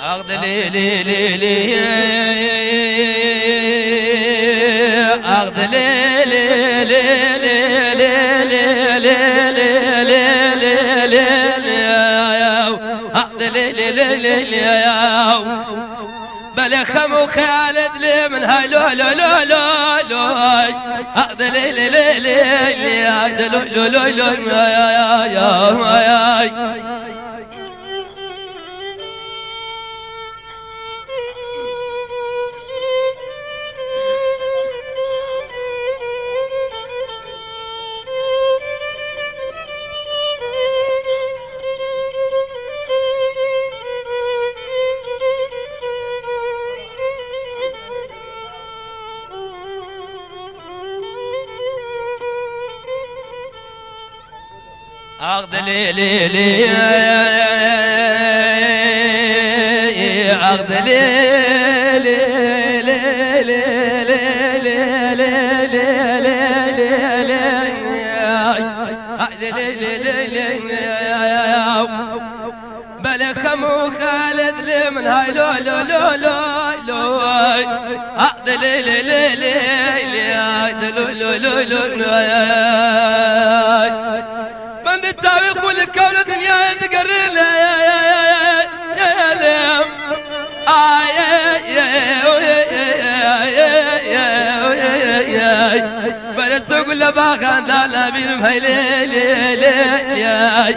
أغد لي لي لي لي أغد لي لي لي لي لي لي لي لي أغد لي لي لي لي بلا خمو خالد لي من هاي لو لو لو لو لو أغد لي لي لي لي أغد لو لو لو لو يا أغد لي لي لي أغد لي لي لي لي لي بلا خمو خالد لي من هاي لو لو لو لو لو أغد لي لي لي لي لو لو لو لو من تساوي كل الكون الدنيا تقرر له يا لم برسوق لباخان ذا بين مهيلي يا